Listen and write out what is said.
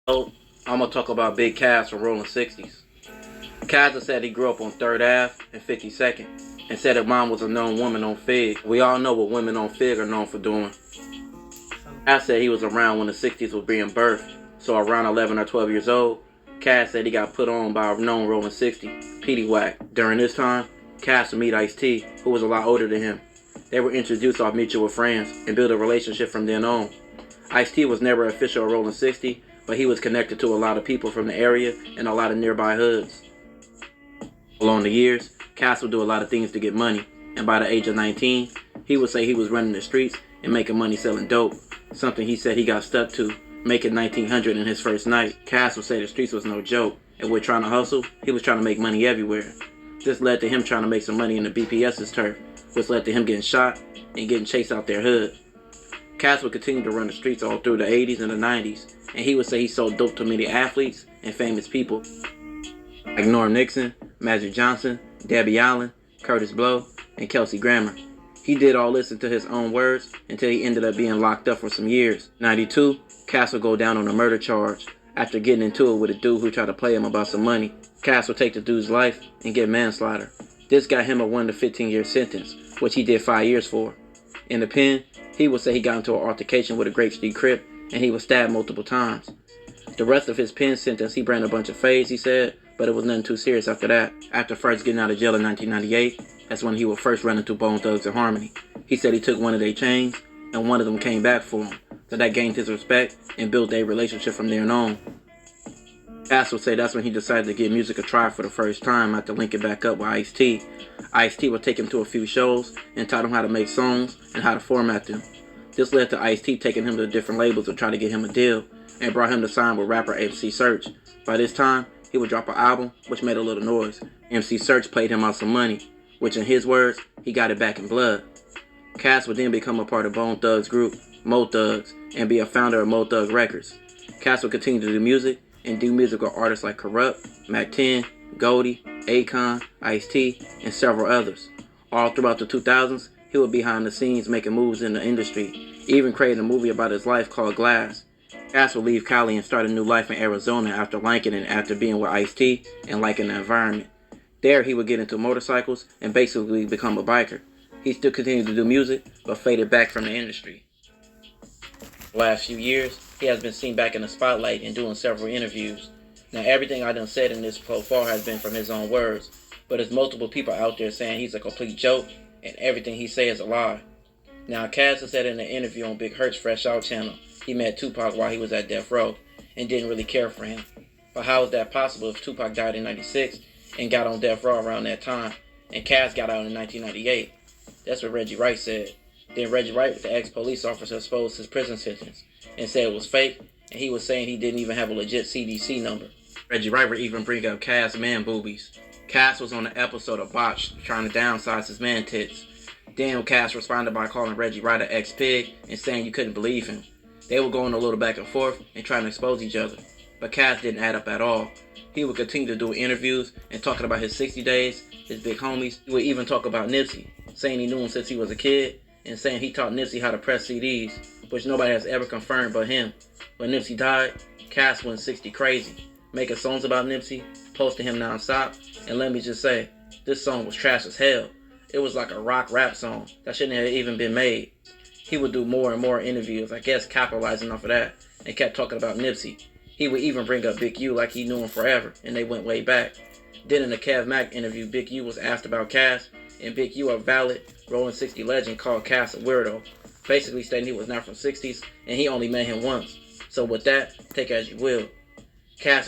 So, I'm gonna talk about Big Caz from Rolling 60s. Caz said he grew up on 3rd Ave and 52nd and said his mom was a known woman on Fig. We all know what women on Fig are known for doing. Caz said he was around when the 60s was being birthed, so around 11 or 12 years old, Caz said he got put on by a known Rolling 60, Petey Wack. During this time, Caz would meet Ice-T, who was a lot older than him. They were introduced off mutual friends and built a relationship from then on. Ice-T was never official Rolling 60, but he was connected to a lot of people from the area and a lot of nearby hoods. Along the years, Caz would do a lot of things to get money, and by the age of 19, he would say he was running the streets and making money selling dope, something he said he got stuck to, making $1,900 in his first night. Caz would say the streets was no joke, and with trying to hustle, he was trying to make money everywhere. This led to him trying to make some money in the BPS's turf, which led to him getting shot and getting chased out their hood. Caz would continue to run the streets all through the 80s and the 90s, and he would say he sold dope to many athletes and famous people like Norm Nixon, Magic Johnson, Debbie Allen, Curtis Blow, and Kelsey Grammer. He did all this into his own words until he ended up being locked up for some years. In '92, Caz would go down on a murder charge after getting into it with a dude who tried to play him about some money. Caz would take the dude's life and get manslaughter. This got him a 1 to 15-year sentence, which he did 5 years for. In the pen, he would say he got into an altercation with a Grape Street Crip and he was stabbed multiple times. The rest of his pen sentence, he ran a bunch of fades, he said, but it was nothing too serious after that. After first getting out of jail in 1998, that's when he would first run into Bone Thugs and Harmony. He said he took one of their chains and one of them came back for him, so that gained his respect and built their relationship from there on. Caz would say that's when he decided to give music a try for the first time after linking back up with Ice-T. Ice-T would take him to a few shows and taught him how to make songs and how to format them. This led to Ice-T taking him to different labels to try to get him a deal and brought him to sign with rapper MC Search. By this time, he would drop an album which made a little noise. MC Search paid him out some money, which in his words, he got it back in blood. Caz would then become a part of Bone Thugs group, Mo Thugs, and be a founder of Mo Thug Records. Caz would continue to do music and do music with artists like Corrupt, Mac 10, Goldie, Akon, Ice-T, and several others. All throughout the 2000s, he would be behind the scenes making moves in the industry, even creating a movie about his life called Glass. Caz would leave Cali and start a new life in Arizona after liking it after being with Ice-T and liking the environment. There he would get into motorcycles and basically become a biker. He still continued to do music, but faded back from the industry. The last few years, he has been seen back in the spotlight and doing several interviews. Now everything I done said in this so far has been from his own words, but there's multiple people out there saying he's a complete joke and everything he says is a lie. Now Caz said in an interview on Big Hurt's Fresh Out channel, he met Tupac while he was at death row and didn't really care for him. But how is that possible if Tupac died in '96 and got on death row around that time, and Caz got out in 1998? That's what Reggie Wright said. Then Reggie Wright, the ex-police officer, exposed his prison sentence and said it was fake, and he was saying he didn't even have a legit CDC number. Reggie Wright would even bring up Caz man boobies. Caz was on an episode of Botched trying to downsize his man tits. Then Caz responded by calling Reggie Wright an ex-pig and saying you couldn't believe him. They were going a little back and forth and trying to expose each other, but Caz didn't add up at all. He would continue to do interviews and talking about his 60 days, his big homies. He would even talk about Nipsey, saying he knew him since he was a kid, and saying he taught Nipsey how to press CDs, which nobody has ever confirmed but him. When Nipsey died, Caz went 60 crazy, making songs about Nipsey, posting him non-stop, and let me just say, this song was trash as hell. It was like a rock rap song that shouldn't have even been made. He would do more and more interviews, I guess capitalizing off of that, and kept talking about Nipsey. He would even bring up Big U like he knew him forever, and they went way back. Then in the Kev Mack interview, Big U was asked about Caz, and Big U, a valid Rolling 60 legend, called Caz a weirdo, basically stating he was not from 60s, and he only met him once. So with that, take it as you will. Caz